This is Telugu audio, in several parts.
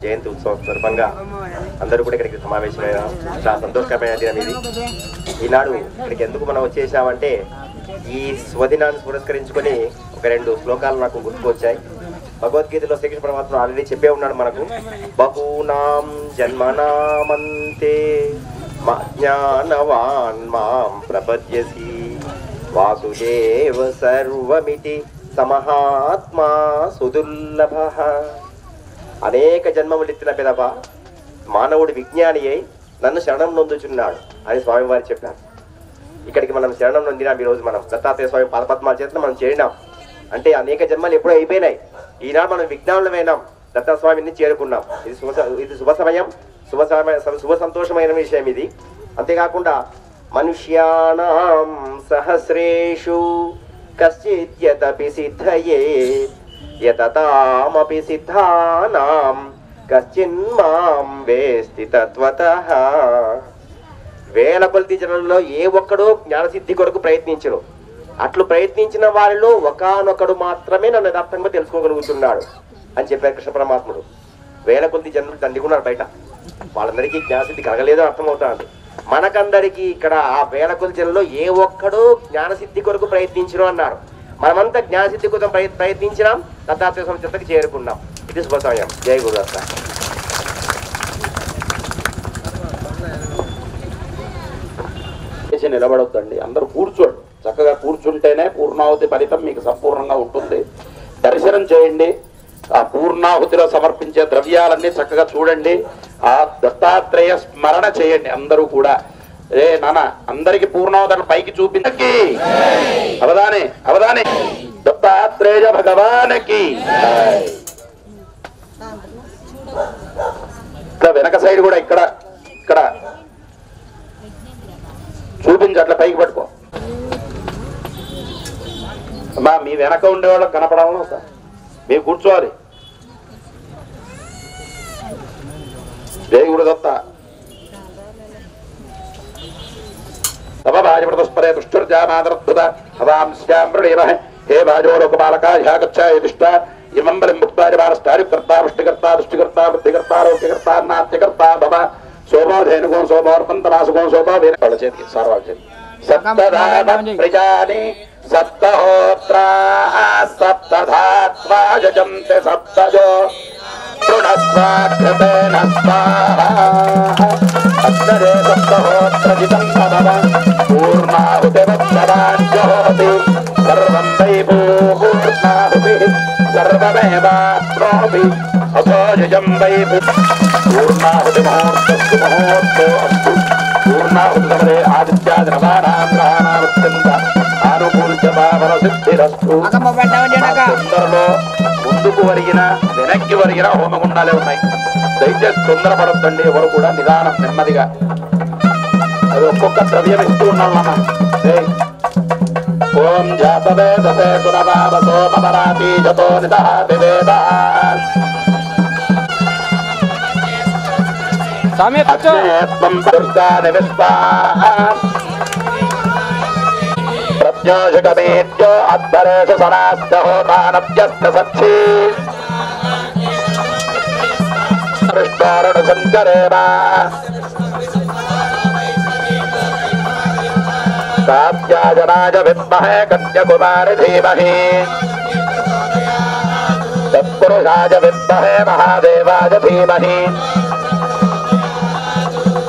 జయంతి ఉత్సవం సందర్భంగా అందరూ కూడా ఇక్కడికి సమావేశమైన చాలా సంతోషకరమైన దినం ఇది. ఈనాడు ఇక్కడికి ఎందుకు మనం వచ్చేసామంటే ఈ స్వదినాన్ని పురస్కరించుకొని ఒక 2 శ్లోకాలు నాకు గుర్తుకొచ్చాయి. భగవద్గీతలో శ్రీకృష్ణ పరమాత్మ ఆల్రెడీ చెప్పే ఉన్నాడు మనకు, బహూనాం జన్మనామంతే జ్ఞానవాన్ మాం ప్రపద్యసి వాసుదేవ సర్వమితి సమహాత్మా సుదుర్లభ. అనేక జన్మములెత్తిన పిదప మానవుడు విజ్ఞాని అయి నన్ను శరణం నొందుచున్నాడు అని స్వామివారు చెప్పారు. ఇక్కడికి మనం శరణం నొందినాం. ఈరోజు మనం దత్తాత్రేయ స్వామి పాదపద్మాల చేత మనం చేరినాం అంటే అనేక జన్మలు ఎప్పుడో అయిపోయినాయి. ఈనాడు మనం విజ్ఞానులమైనాం, దత్తాస్వామిని చేరుకున్నాం. ఇది శుభ సంతోషమైన విషయం ఇది. అంతేకాకుండా మనుష్యానాం సహస్రేషు కశ్చిద్యతపి సిద్ధయే యతతామపి సిద్ధానాం కశ్చిన్మాం వేస్తి తత్వతః. వేల కొలది జనంలో ఏ ఒక్కడో జ్ఞానసిద్ధి కొరకు ప్రయత్నించరు. అట్లు ప్రయత్నించిన వారిలో ఒకానొకడు మాత్రమే నన్ను యథార్థంగా తెలుసుకోగలుగుతున్నాడు అని చెప్పారు కృష్ణ పరమాత్ముడు. వేల కొలది జనులు దండిగున్నారు బయట, వాళ్ళందరికీ జ్ఞానసిద్ధి కలగలేదో అర్థమవుతుంది. మనకందరికీ ఇక్కడ ఆ వేల కొలది జనంలో ఏ ఒక్కడో జ్ఞానసిద్ధి కొరకు ప్రయత్నించరు అన్నారు. మనమంతా జ్ఞానసిద్ధి కోసం ప్రయత్నించినాం, దత్తాత్రేయ స్వామి చెత్తకి చేరుకున్నాం. ఇది శుభ సమయం. జై గురుదత్త. నిలబడొద్దండి, అందరూ కూర్చోండి. చక్కగా కూర్చుంటేనే పూర్ణాహుతి ఫలితం మీకు సంపూర్ణంగా ఉంటుంది. దర్శనం చేయండి. ఆ పూర్ణాహుతిలో సమర్పించే ద్రవ్యాలన్నీ చక్కగా చూడండి. ఆ దత్తాత్రేయ స్మరణ చేయండి అందరూ కూడా. నాన్న అందరికి పూర్ణావతరణ పైకి చూపించకి అవధానే అవధానే దత్తాత్రేయ భగవానికి. ఇక్కడ వెనక సైడ్ కూడా ఇక్కడ ఇక్కడ చూపించి అట్లా పైకి పట్టుకో అమ్మా. మీ వెనక ఉండేవాళ్ళకి కనపడాలను సార్, మీరు కూర్చోవాలి. జై గురుదత్త. తపభాజపృతస్పరే దుష్టుర్జామాదరద్భుత హవాంశ్యాం మృణీమహ హే భాజో లోకపాలకాయాగచ్చాయతిష్ట ఇమం బలిం ముక్తారివారస్తారికర్తా పుష్టికర్తా దుష్టికర్తా బుద్ధికర్తా ఆరోగ్యకర్తా నాట్యకర్తా భవ శోభో ధేనుగో శోభోర్పంతమాసుగో శోభో వాళ్ళ చేతికి సార్ వాళ్ళ చేతికి. సప్తధామ ప్రజాని సప్తహోత్రా సప్తధాత్వా జజంతే సప్తజో తృణస్వాఘ్రతేన స్వాహా అగ్నరే సప్తహోత్రజితం భవ పూర్ణాహుతివత్తవాజ్యోతి సర్వం వై పూర్ణాహుతిః సర్వమేవాప్నోతి అథో జజం వై పూర్ణాహుతి ముహూర్తస్తు ముహూర్తో అస్తు. పూర్ణాహుతి సమరే ఆదిత్యాది నవానాం గ్రహాణామత్యంత ఆనుకూల్య భావన సిద్ధిరస్తు. తొందరలో ముందుకు వరిగిన వెనక్కి వరిగిన హోమగుండాలే ఉన్నాయి. దయచేసి తొందరపడద్దండి ఎవరు కూడా, నిదానం నెమ్మదిగా. అది ఒక్కొక్క ద్రవ్యం ఇస్తూ ఉన్నామమ్మా. ఓం జాతవేదసే సురవావసోపరాతి జతో నిదహాతి వేదాన్ అగ్నేత్వం దుర్గాని విశ్వాన్ ప్రజ్ఞోషకమేత్యో అద్భరేషు సనాస్త హోతానభ్యస్త సక్షీ కృష్ణారుణ సంచరేమా కాత్యాయనాయ విద్మహే కన్యకుమారి ధీమహి తత్పురుషాయ విద్మహే మహాదేవాయ ధీమహి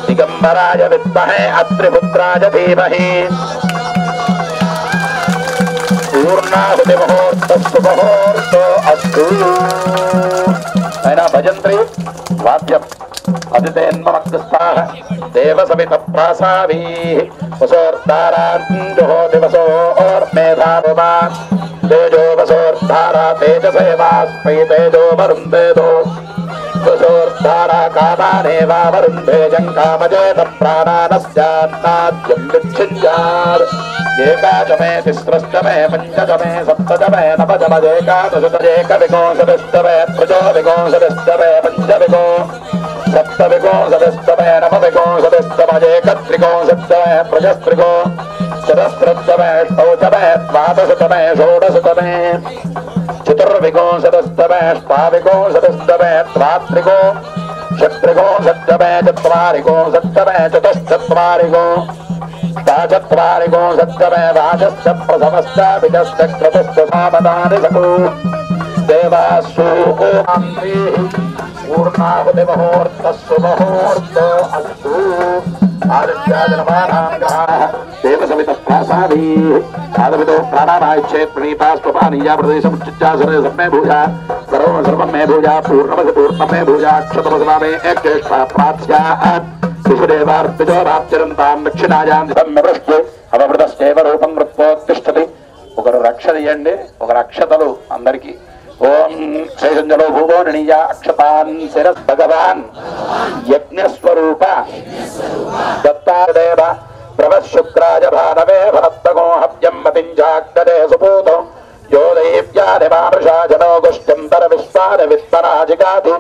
దిగంబరాయ విద్మహే అత్రిపుత్రాయ ధీమహి. పూర్ణాహుతి ముహూర్తస్తు ముహూర్తో అస్తు. అయినా భజంత్రి వాద్యం అదితేన్మమగ్రస్థాః దేవసవిత ప్రాసావీః వసోర్ధారాంజుహో దివసోర్మేధారుమాన్ తేజో వసోర్ధారా తేజసేవాస్మై తేజో వరుందేదో వసోర్ధారా కామానేవా వరుంధేజం కామజేత ప్రాణానస్యాన్నాద్యం విచ్ఛిన్యాత్. ఏకాచమే తిస్రష్టమే పంచచమే సప్తచమే నవచమదేకాదశతేకవికోశవిష్టమే త్రిజోవికోశవిష్టమే పంచవికో సప్తవికోశవిష్టమే నవవికోశవిష్టమేకత్రికోశవిష్టమే ప్రజస్త్రికో చతుస్రష్టమే ష్టౌచమే ద్వాదశతమే షోడశతమే చతుర్ चतुर्विंशतिस्तमे अष्टाविंशतिस्तमे द्वात्रिको षट्त्रिंशत्तमे चत्वारिंशत्तमे चतुश्चत्वारिको अष्टाचत्वारिंशत्तमे वाचश्च प्रथमश्चाभिजश्च क्रतुश्च सामदानि सकु देवासु पूर्णाहुतिमुहूर्तस्सु मुहूर्तो अस्तु देवसमितप्रासादी आदविदो प्राणानायच्छेत् प्रणीतास्त्वपानीया प्रदेशमुच्चासरे सम्मे भूया सर्वं सर्वं मे भूया पूर्णमसि पूर्णं मे भूया क्षतमसमा मे एकचेष्टा प्रात्स्यात् शिशुदेवार्पितो राप्तिरन्तां दक्षिणायां सम्यवृष्ट्ये అవమృతశ్చేవ రూపం వృత్వోత్తిష్టతి. ఒకరు రక్ష తీయండి, ఒకరు అక్షతలు అందరికీ. ఓం శేషంజలో భూవో నిణీయ అక్షతాన్ శిరస్ భగవాన్ యజ్ఞస్వరూప దత్తాదేవ ప్రవశుక్రాయ భానవే భరత్తగో హవ్యం మతింజాగ్నే సుపూతో యో దైవ్యానిమానుషాజనో గుష్ట్యంతర విశ్వాన విత్తరాజిగాతి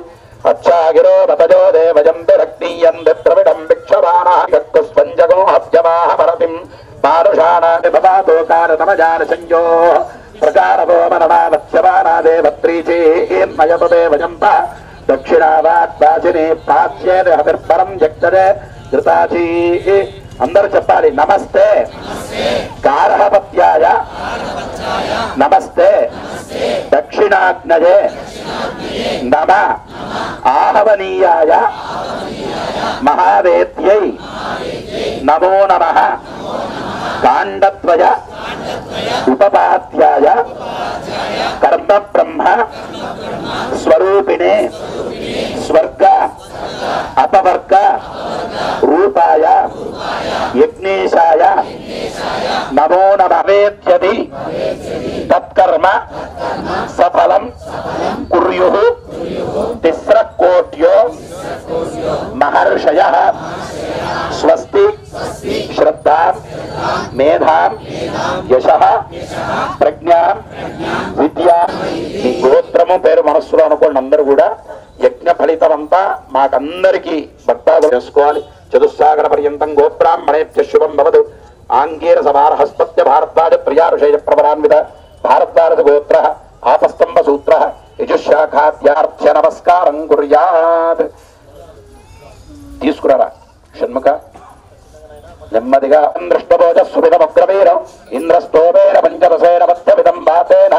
अच्छागिरो बतजो देवजन्ति रक्नीयन्ति द्रविडं भिक्षमाणास्वञ्जगो हव्यमाह भरतिं मानुषाणानि भवातो कारतमजान संयोः प्रकारवो मननावत्स्यमाना देवत्रीचेन्मयपदेवजम्प दक्षिणावाग्वाचिने प्राच्येन हविर्परं जक्तरे घृताची అందరూ చెప్పాలి. నమస్తే గార్హపత్యాయ నమస్తే దక్షిణాగ్నయే నమ ఆహవనీయాయ మహావేద్యై నమో నమః కాండద్వయ ఉపపాద్యాయ కర్మ బ్రహ్మ స్వరూపిణే స్వర్గ అపవర్గ రూపాయ యజ్ఞేశాయ నమో నమవేద్యది తత్కర్మ సఫలం కుర్యుః తిస్రకోట్యో మహర్షయః స్వస్తి శ్రద్ధాం మేధాం యశః ప్రజ్ఞాం విద్యా. మీ గోత్రము పేరు మనస్సులో అనుకోండి. అందరూ కూడా యజ్ఞ ఫలితం అంతా మాకందరికీ భక్తాలు చేసుకోవాలి. చతుస్సాగర పర్యంతం గోబ్రాహ్మణేభ్య శుభం భవతు. ఆంగీర సమారహస్పత్య భారద్వాజ ప్రియారుషేయ ప్రవరాన్విత భారద్వాజ గోత్ర ఆపస్తంభ సూత్ర యజుశాఖాద్యార్థ్య నమస్కారం కుర్యాత్. తీసుకురారా షణ్ముఖ నెమ్మదిగా. దృష్టభోజ సుమితమగ్రవీరం ఇంద్రస్తోమేన పంచరసేన మధ్యమిదం వాతేన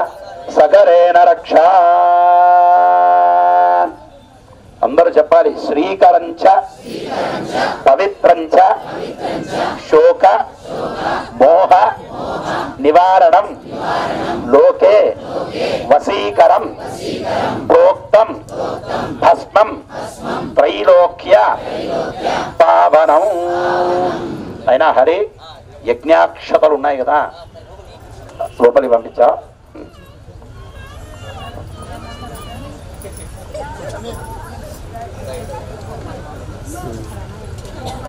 సగరేణ రక్షా. అందరూ చెప్పాలి. శ్రీకరంచ పవిత్రంచ శోక మోహ నివారణం లోకే వశీకరం ప్రోక్తం భస్మం త్రైలోక్య పావనం. అయినా హరి యజ్ఞాక్షతలు ఉన్నాయి కదా, లోపలికి పంపించా.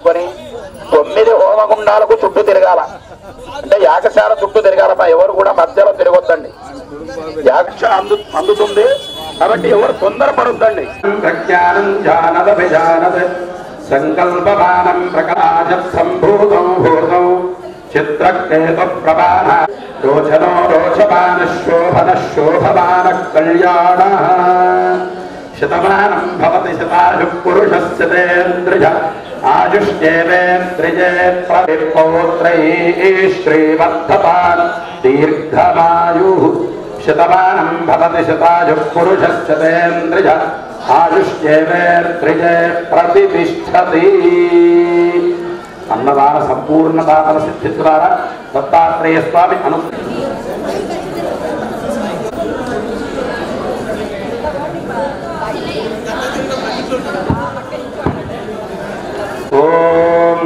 కొని 9 హోమగుండాలకు చుట్టూ తిరగాల. అంటే యాగశాల చుట్టూ తిరగాలమ్మా. ఎవరు కూడా మధ్యలో తిరగొద్దండి. యాగశ అందుతుంది కాబట్టి ఎవరు తొందరపడొద్దండి. ప్రజ్ఞానం జానద విజానద సంకల్పమానం ప్రకాశ సంభూతం భూతం చిత్రకేతు ప్రమాణ రోచనో రోచమాన శోభన శోభమాన కళ్యాణ. శతమానం భవతి శతాయు పురుషస్య తేంద్రియ ఆయుష్యేవేంద్రియే ప్రవిపౌత్రైః శ్రీవర్ధతాన్ దీర్ఘమాయు. శతమానం భవతి శతాయు పురుషస్య తేంద్రియ ఆయుష్యేవేంద్రియే ప్రతిష్ఠతి. అన్నదాన సంపూర్ణదాన సిద్ధి ద్వారా దత్తాత్రేయ స్వామి అను. ఓం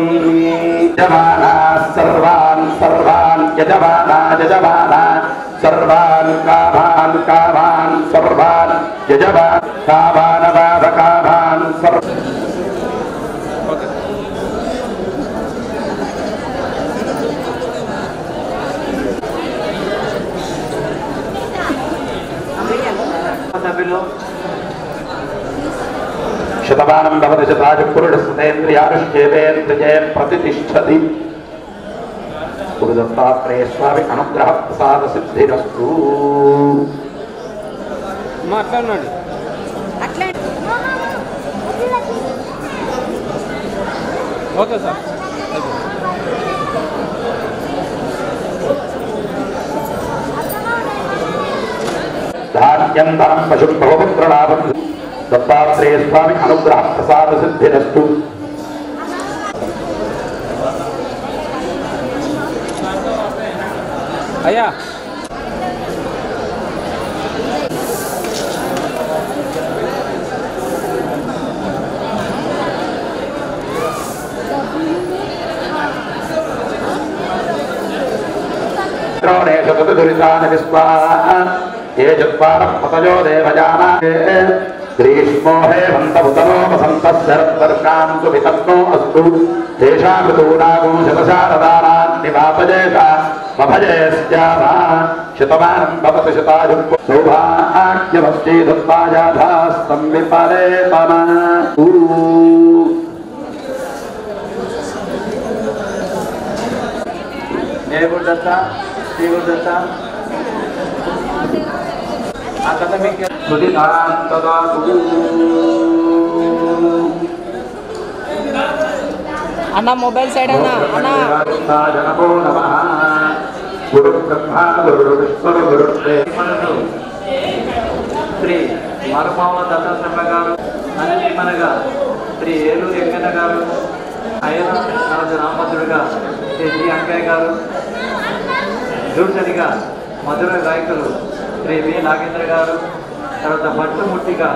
యజమానా సర్వాన్ సర్వాన్ యజమానా యజమానా సర్వాన్ కామాన్ కామాన్ సర్వాన్ యజమాన్ కామాన్ వాద కామాన్ సర్వ. శతమానం భవతి శతాయు పురుషస్యేంద్రియాయుష్యేవేంద్రియే ప్రతిష్ఠతి. గురు దత్తాత్రేయ స్వామి అనుగ్రహ ప్రసాద సిద్ధిరస్తు. మాట్లాడండి అట్లా ఓకే సార్ ధాన్యంతరం పశు భవపుత్రలాభం దత్తాత్రేయ స్వామి అనుగ్రహ ప్రసాద సిద్ధిరస్తు. అయ్యా ఏ చత్వారః పతయో దేవయానా గ్రీష్మో హేమంతముతనో వసంతః శరద్వర్షాం సువితన్నో అస్తు తేషాం ఋతూనాగో శతశారదానాన్ నివాపజేత మభజేస్యామా శతమానం భవతి శతాయు సౌభాగ్యవస్తి దత్తాయాధాస్తం విపరేతమస్తు. జయ గురుదత్త శ్రీ గురుదత్త ఆ కథ మీకు అన్న మొబైల్ సైడ్ అన్న అన్న శ్రీ మరపావుల దత్తాత్రేయ గారు అనగా శ్రీ ఏలూరు వెంకన్న గారు ఆయన నరజు రామభద్రుడిగా శ్రీ జి అంకయ్య గారు జూర్చనిగా మధుర గాయకులు శ్రీ వి నాగేంద్ర గారు తర్వాత పట్టుముట్టిగా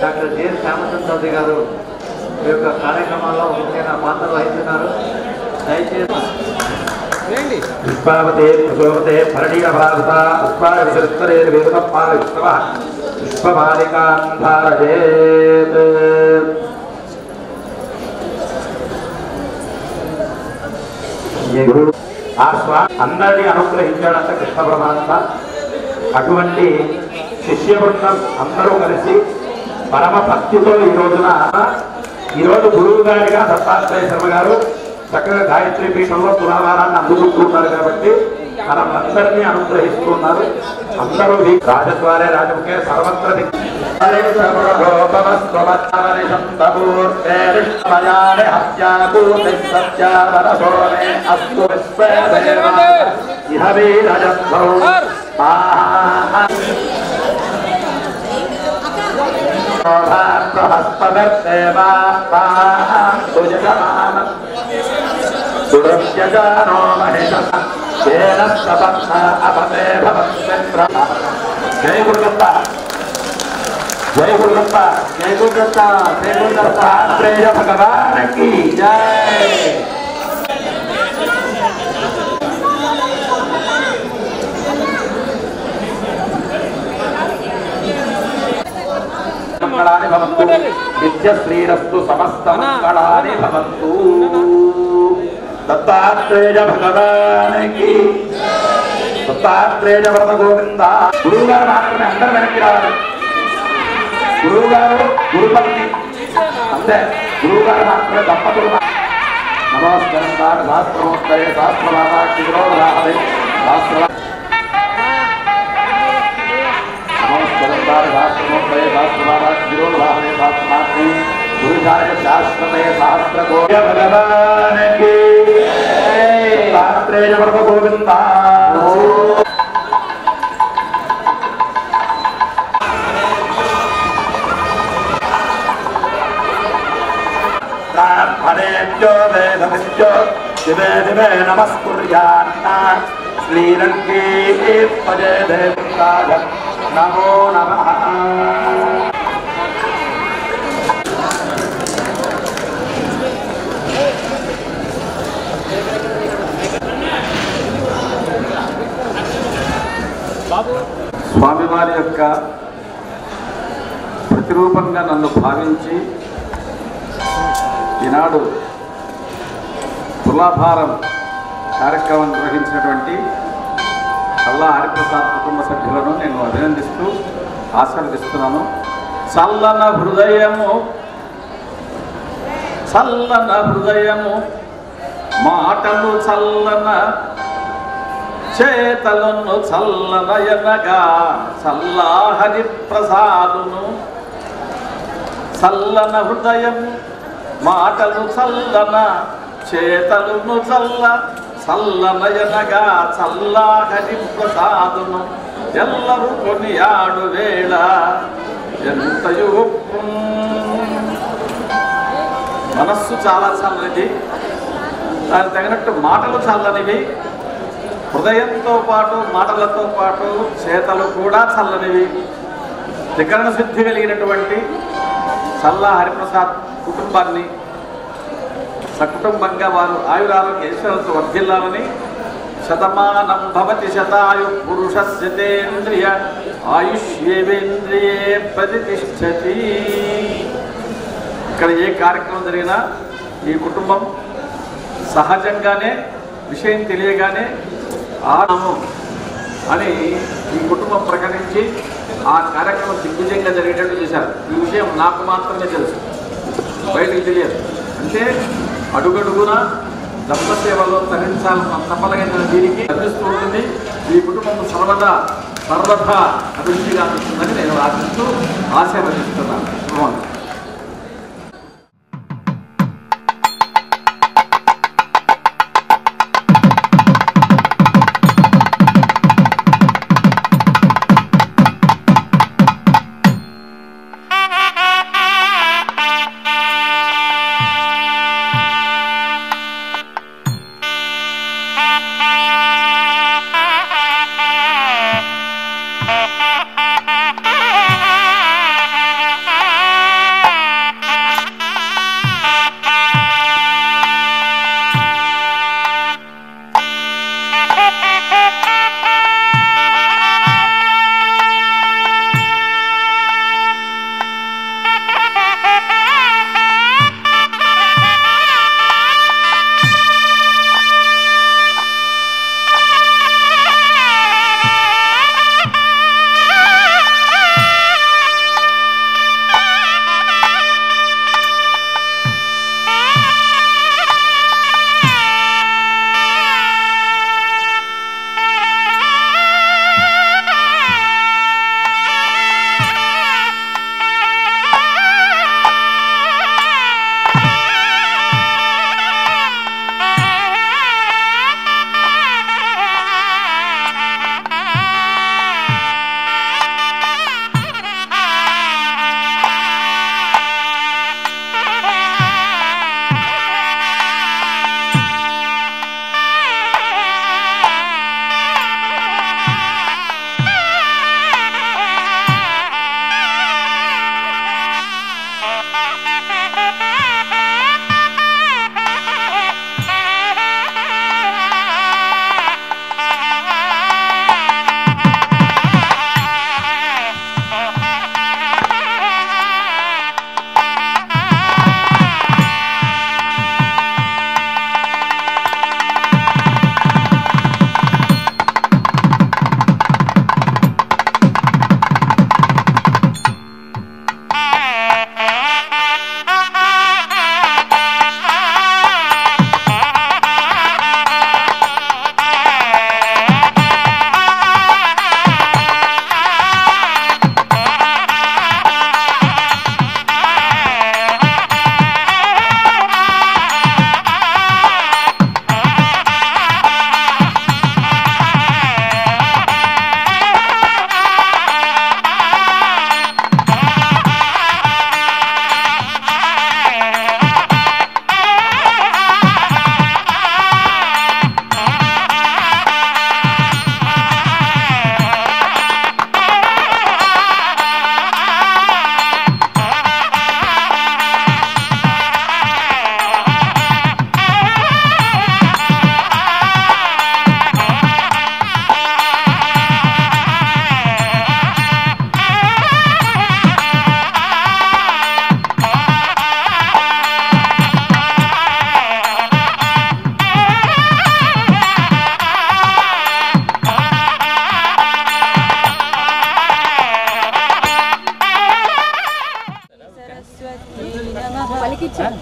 డాక్టర్ జె శ్యామచంద్ర చౌదరి గారు ఈ యొక్క కార్యక్రమాల్లో ముఖ్యంగా పాత్ర వహిస్తున్నారు. దయచేసి పుష్పావతే ప్రసోమతే భరణీయ భారత పుష్పావిసరిస్తరే వేదపాలిస్తవ పుష్పమాలికాంధారయేత్. ఆ స్వామి అందరినీ అనుగ్రహించాడంట కృష్ణ పరమాత్మ. అటువంటి శిష్య బృందం అందరూ కలిసి పరమ భక్తితో ఈరోజు గురువు గారిగా దత్తాత్రేయ శర్మ గారు చక్కగా గాయత్రి పీఠంలో పురాణాన్ని అందుకుంటున్నారు కాబట్టి మనమందరినీ అనుగ్రహిస్తున్నారు. అందరూ రాజద్వారే రాజముఖే సర్వత్ర జయ గురుదత్త జయ గురుదత్త జయ గురుదత్త జయ గురుదత్త శ్రేయ భగవానికి జయ. మంగళాని భవంతు నిత్యశ్రీరస్తు సమస్త మంగళాని భవంతు. దత్తాత్రేయ భగవానికి దత్తాత్రేయ వరద గోవింద. గురువు గారు మాత్రమే అందరూ వెనక్కి రావాలి. గురువు గారు గురుపతి అంతే. గురువు గారు మాత్రమే దంపతులు. నమస్కారం శాస్త్రమోత్తరే శాస్త్రవాదాక్షి రాహే శాస్త్ర నమస్కారం శాస్త్రమోత్తరే శాస్త్రవాదాక్షి రాహే శాస్త్రాత్రి గురుచార్య శాస్త్రమే శాస్త్ర గోయ భగవానికి దత్తాత్రేయ వరద గోవింద. ప్రార్థనేభ్యో వేదముఖ్యో దివే దివే నమస్కుర్యాన్న శ్రీరంగే పదే దేవాయ నమో నమః. స్వామివారి యొక్క ప్రతిరూపంగా నన్ను భావించి ఈనాడు తులాభారం కార్యక్రమం నిర్వహించినటువంటి అల్లా హరిప్రసాద్ కుటుంబ సభ్యులను నేను అభినందిస్తూ ఆశీర్వదిస్తున్నాను. చల్లన హృదయము చల్లన హృదయము మాటలు చల్లన చేతలను చల్లనయనగా చల్లాహరి ప్రసాదును చల్లన హృదయం మాటలు చల్లన చేతలును చల్లనయనగా చల్లాహరి ప్రసాదును ఎల్లరూ కొనియాడు వేళ ఎంతయు మనస్సు చాలా చల్లనిది, దానికి తగినట్టు మాటలు చల్లనివి, హృదయంతో పాటు మాటలతో పాటు చేతలు కూడా చల్లనివి. త్రికరణ సిద్ధి కలిగినటువంటి చల్లా హరిప్రసాద్ కుటుంబాన్ని సకుటుంబంగా వారు ఆయురాలను ఈశ్వరంతో వర్ధిల్లాలని, శతమానం భవతి శతాయు పురుషస్యతేంద్రియ ఆయుష్యేవేంద్రియే ప్రతిష్టతి. ఇక్కడ ఏ కార్యక్రమం జరిగినా ఈ కుటుంబం సహజంగానే విషయం తెలియగానే ఆనము అని ఈ కుటుంబం ప్రకటించి ఆ కార్యక్రమం దిగ్విజయంగా జరిగేటట్టు చేశారు. ఈ విషయం నాకు మాత్రమే తెలుసు, బయటకు తెలియదు. అంటే అడుగడుగున ధర్మసేవలో తరించాలన్న తప్పలగిన దీనికి లభిస్తూ ఉంటుంది. ఈ కుటుంబం సర్వదా అభివృద్ధిగా ఉంటుందని నేను ఆశిస్తూ ఆశీర్వదిస్తున్నాను.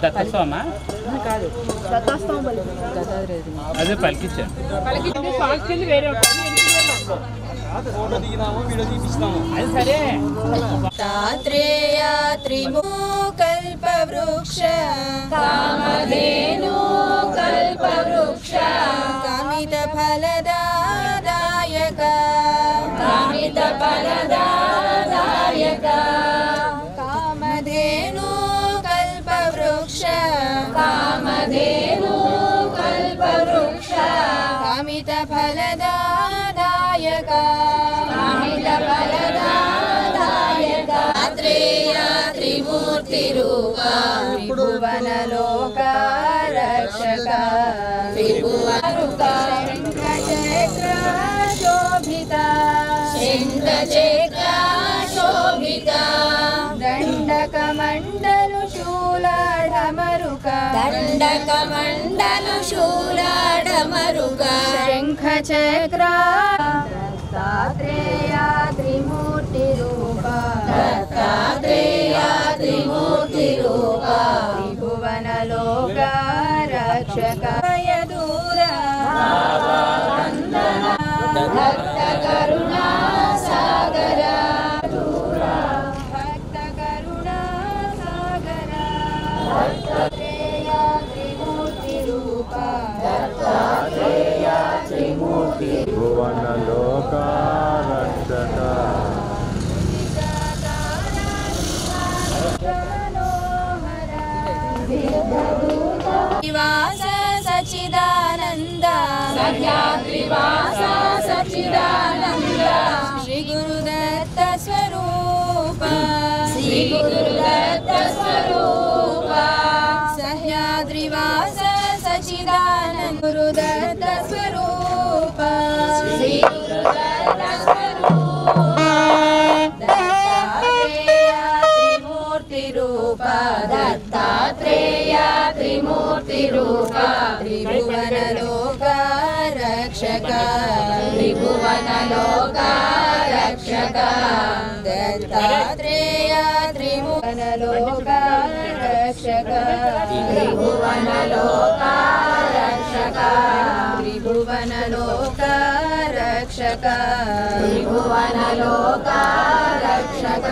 దత్తస్వామా కాదు దత్తాస్తం అదే పలికిచ్చాను అది సరే తాత్రేయ త్రిమూకల్పవృక్ష కామధేను కల్పవృక్ష కామిత ఫలదాయక కామిత ఫలదాయక కామధేను కల్పవృక్ష కామధేను కల్పవృక్ష కామిత ఫలదాయక కామిత ఫలదాయక తాత్రేయ త్రిమూర్తి రూప త్రిభువనలోక రక్షక త్రిభువనరుక శంఖచక్ర శోభిత శంఖచక్ర శోభిత దండకమండలు శూలాఢమరుక దండకమండలు శూలాఢమరుక శంఖచక్ర దత్తాత్రేయ త్రిమూర్తి రూప దత్తాత్రేయ త్రిమూర్తి రూప త్రిభువనలోక రక్షక దూర భక్త కరుణా సాగర భక్త కరుణా సాగర దత్తాత్రేయ త్రిమూర్తి రూప దత్తాత్రేయ త్రిమూర్తి భువనలోక రక్షక శ్రీవాస సచిదానంద సహ్యాద్రివాస సచిదానంద శ్రీ గురుదత్త స్వరూప శ్రీ గురుదత్త స్వరూప సహ్యాద్రివాస సచిదానంద గురుదత్త స్వరూప శ్రీ గురుదత్త స్వరూప దత్తాత్రేయ త్రిమూర్తి రూప దత్తాత్రేయ త్రిమూర్తి రూప త్రిభువనలోక రక్షక త్రిభువనలోక రక్షక దత్తాత్రేయ త్రిభువనలోక రక్షక త్రిభువనలోక రక్షక త్రిభువనలోక రక్షక త్రిభువనలోక రక్షక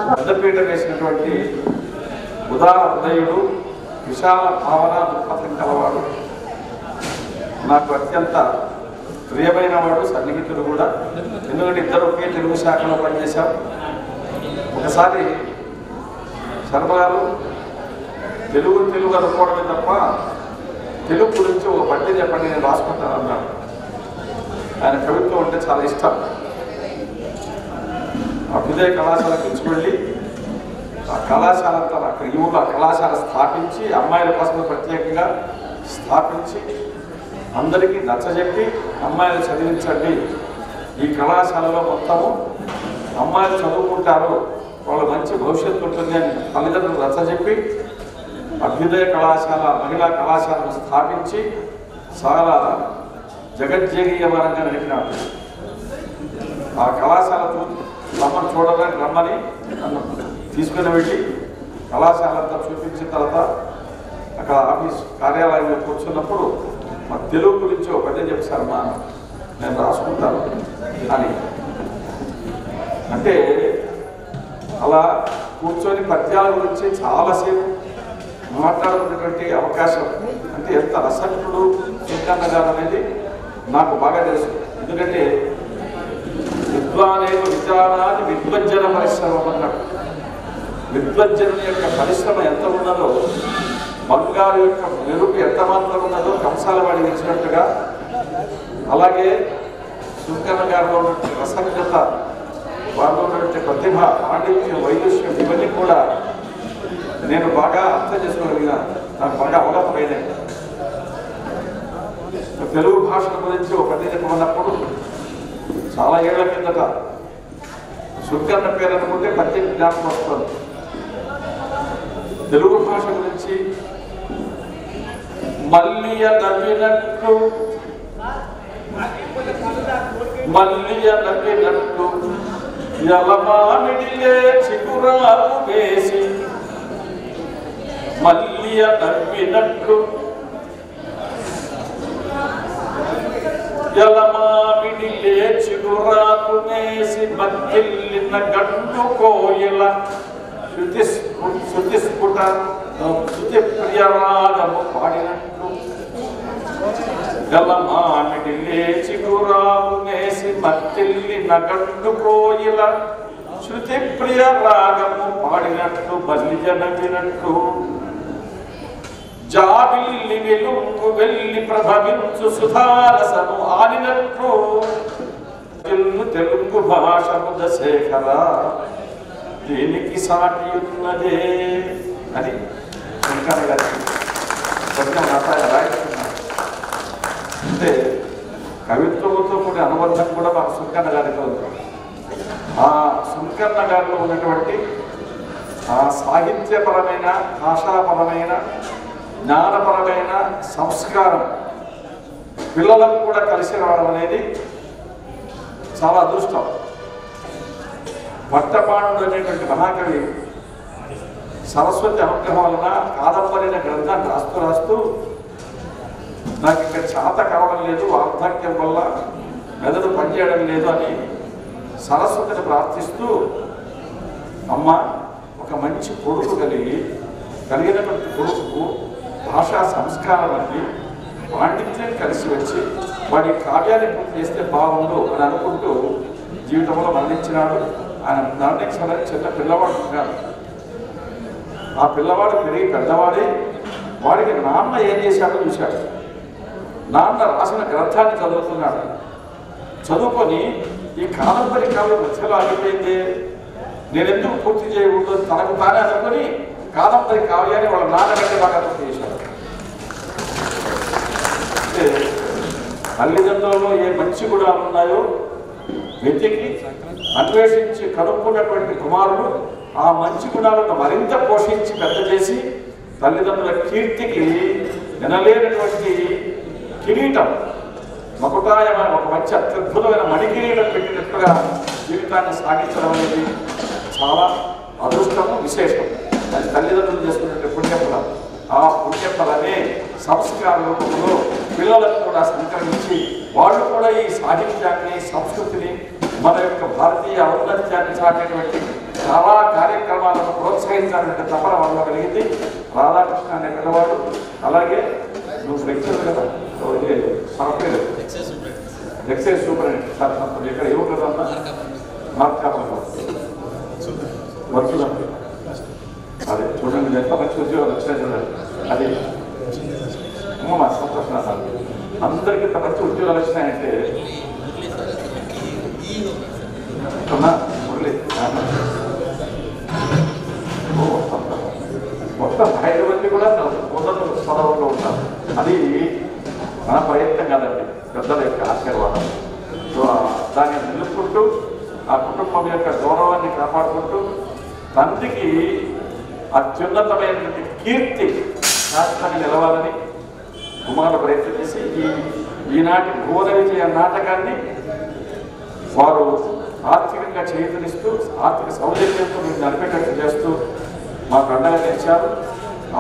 పెద్దపీట వేసినటువంటి ఉదార హృదయుడు, విశాల భావన దృక్పథం కలవాడు, నాకు అత్యంత ప్రియమైన వాడు, సన్నిహితుడు కూడా. ఎందుకంటే ఇద్దరు ఒకే తెలుగు శాఖలో పనిచేశాం. ఒకసారి శర్మ గారు తెలుగు అనుకోవడమే తప్ప తెలుగు గురించి ఒక పద్యం చెప్పండి నేను రాసుకుంటాను అన్నాడు. ఆయన కవిత్వం అంటే చాలా ఇష్టం. అభ్యుదయ కళాశాల పిలుచుకెళ్ళి ఆ కళాశాలంతా అక్కడ యువకులు ఆ కళాశాల స్థాపించి అమ్మాయిల కోసం ప్రత్యేకంగా స్థాపించి అందరికీ నచ్చజెప్పి అమ్మాయిలు చదివించండి, ఈ కళాశాలలో మొత్తము అమ్మాయిలు చదువుకుంటారు, వాళ్ళ మంచి భవిష్యత్తు ఉంటుంది అని తల్లిదండ్రులు నచ్చజెప్పి అభ్యుదయ కళాశాల మహిళా కళాశాలను స్థాపించి చాలా జగజ్జగీయమానంగా నడిపినాడు. ఆ కళాశాల రమ్మని నన్ను తీసుకుని వెళ్ళి కళాశాల అంతా చూపించిన తర్వాత అక్కడ ఆఫీస్ కార్యాలయంలో కూర్చున్నప్పుడు మా తెలుగు గురించి ఒక పద్యం చెప్పారు, మా నేను రాసుకుంటాను అని. అంటే అలా కూర్చొని పద్యాల గురించి చాలాసేపు మాట్లాడుకునేటువంటి అవకాశం, అంటే ఎంత రసజ్ఞుడు వెంకన్న గారు అనేది నాకు బాగా తెలుసు. ఎందుకంటే విద్వానేవ విచారాన్ని విద్వజ్జన పరిశ్రమ అన్నాడు. విద్వజ్జనుని యొక్క పరిశ్రమ ఎంత ఉన్నదో, బంగారు యొక్క మెరుపు ఎంత మాత్రం ఉన్నదో కంసాల వాడి ఇచ్చినట్టుగా, అలాగే సుంకన్న గారిలో ఉన్నటువంటి రసజ్ఞత, వారిలో ఉన్నటువంటి ప్రతిభ, పాండిత్యం, వైదుష్యం ఇవన్నీ కూడా నేను బాగా అర్థం చేసుకోగలిగిన, నాకు బాగా అవగతమైనవి. తెలుగు భాష గురించి ఒక పద్యం చెప్పమన్నప్పుడు చాలా ఏళ్ల కిందట సుంకన్న పేరు అనుకుంటే పద్యం జ్ఞాపకం వస్తుంది. తెలుగు భాష గురించి మల్లియ నవ్వినట్లు యలమామిడిలే చిగురాకు వేసి, మల్లియ నవ్వినట్లు యలమామిడిలే చిగురాకు వేసి, మధ్యల్లిన గండు కోయిల శృతి ప్రియరాగము పాడినట్లు, గలమామిడి లేచి గురావు నేసి మత్తిల్లిన గండు కోయిల శృతి ప్రియ రాగము పాడినట్లు, బల్లిజన వినట్లు, జాబిల్లి వెలుంగు వెళ్ళి ప్రభవించు సుధారసము ఆడినట్లు, తెలుగు భాష ముదశేఖర దేనికి సాటి ఉన్నదే అని శంకర గారి పద్యం రాయిస్తున్నారు. అంటే కవిత్వంతో కూడిన అనుబంధం కూడా మాకు సుంకన్న గారితో ఉంది. ఆ సుంకన్న గారిలో ఉన్నటువంటి ఆ సాహిత్యపరమైన, భాషాపరమైన జ్ఞానపరమైన సంస్కారం పిల్లలకు కూడా కలిసి రావడం అనేది చాలా అదృష్టం. భట్టపాణుడు అనేటువంటి మహాకవి సరస్వతి అనుగ్రహం వలన కాదంబరైన గ్రంథాన్ని రాస్తూ నాకు ఇక్కడ చేత కావడం లేదు, వార్ధక్యం వల్ల మెదడు పనిచేయడం లేదు అని సరస్వతిని ప్రార్థిస్తూ, అమ్మ ఒక మంచి కొడుకు కలిగినటువంటి కొడుకు భాషా సంస్కారం అని పాండిత్యం కలిసి వచ్చి వాడి కావ్యాన్ని పూర్తి చేస్తే బాగుండు అని అనుకుంటూ జీవితంలో మరణించినాడు. ఆయన మరణించాలని చిన్న పిల్లవాడు ఉన్నాడు. ఆ పిల్లవాడు పెరిగి పెద్దవాడే. వాడికి నాన్న ఏం చేశాడో చూశాడు. నాన్న రాసిన గ్రంథాన్ని చదువుతున్నాడు. చదువుకొని ఈ కాదంబరి కావ్యం మధ్యలో ఆగిపోయింది, నేనెందుకు పూర్తి చేయకూడదు తనకు తానే అనుకుని కాదంబరి కావ్యాన్ని వాళ్ళ నాన్నగంటే బాగా పూర్తి చేశాడు. అంటే తల్లిదండ్రులలో ఏ మంచి గుణాలు ఉన్నాయో వెతికి అన్వేషించి కనుక్కున్నటువంటి కుమారుడు ఆ మంచి గుణాలను మరింత పోషించి పెద్ద చేసి తల్లిదండ్రుల కీర్తికి వినలేనటువంటి కిరీటం మకుటాయమైన ఒక మంచి అత్యద్భుతమైన మణికిరీటం పెట్టినట్టుగా జీవితాన్ని సాగించడం అనేది చాలా అదృష్టము, విశేషం. అది తల్లిదండ్రులు చేసుకున్నటువంటి పుణ్యఫలం. ఆ పుణ్యఫలమే సంస్కార రూపంలో పిల్లలకు కూడా సంక్రమించి వాళ్ళు కూడా ఈ సాహిత్యాన్ని, సంస్కృతిని, మన యొక్క భారతీయ ఔన్నత్యాన్ని చాటేటువంటి చాలా కార్యక్రమాలను ప్రోత్సహించాలంటే తపన వల్ల కలిగింది. రాధాకృష్ణ అనే పిల్లవాడు, అలాగే నువ్వు లెక్చర్ కదా, సాఫ్ట్వేర్ ఎక్సైజ్ సూపరింటెండెంట్ సార్, ఇక్కడ ఎవరు కదన్నా మార్కాపంలో వర్చులు అదే చూడండి, ఎంత మంచి ఉద్యోగాలు వచ్చినాయి చూడండి. అది మా సంతోషం సార్, అందరికీ ఇంత మంచి ఉద్యోగాలు వచ్చినాయంటే మొత్తం 5 మంది కూడా ఉన్నత స్థానంలో ఉంటారు. అది మన ప్రయత్నం కాదండి, పెద్దల యొక్క ఆశీర్వాదం. సో దాన్ని నిలుపుకుంటూ ఆ కుటుంబం యొక్క గౌరవాన్ని కాపాడుకుంటూ తండ్రికి అత్యున్నతమైనటువంటి కీర్తి శాస్త్రంగా నిలవాలని కుమారుడు ప్రయత్నం చేసి ఈనాటి భువన విజయ నాటకాన్ని వారు ఆర్థికంగా చేతులిస్తూ ఆర్థిక సౌజన్యంతో మీరు నడిపేటట్టు చేస్తూ మాకు అండగా తెచ్చారు.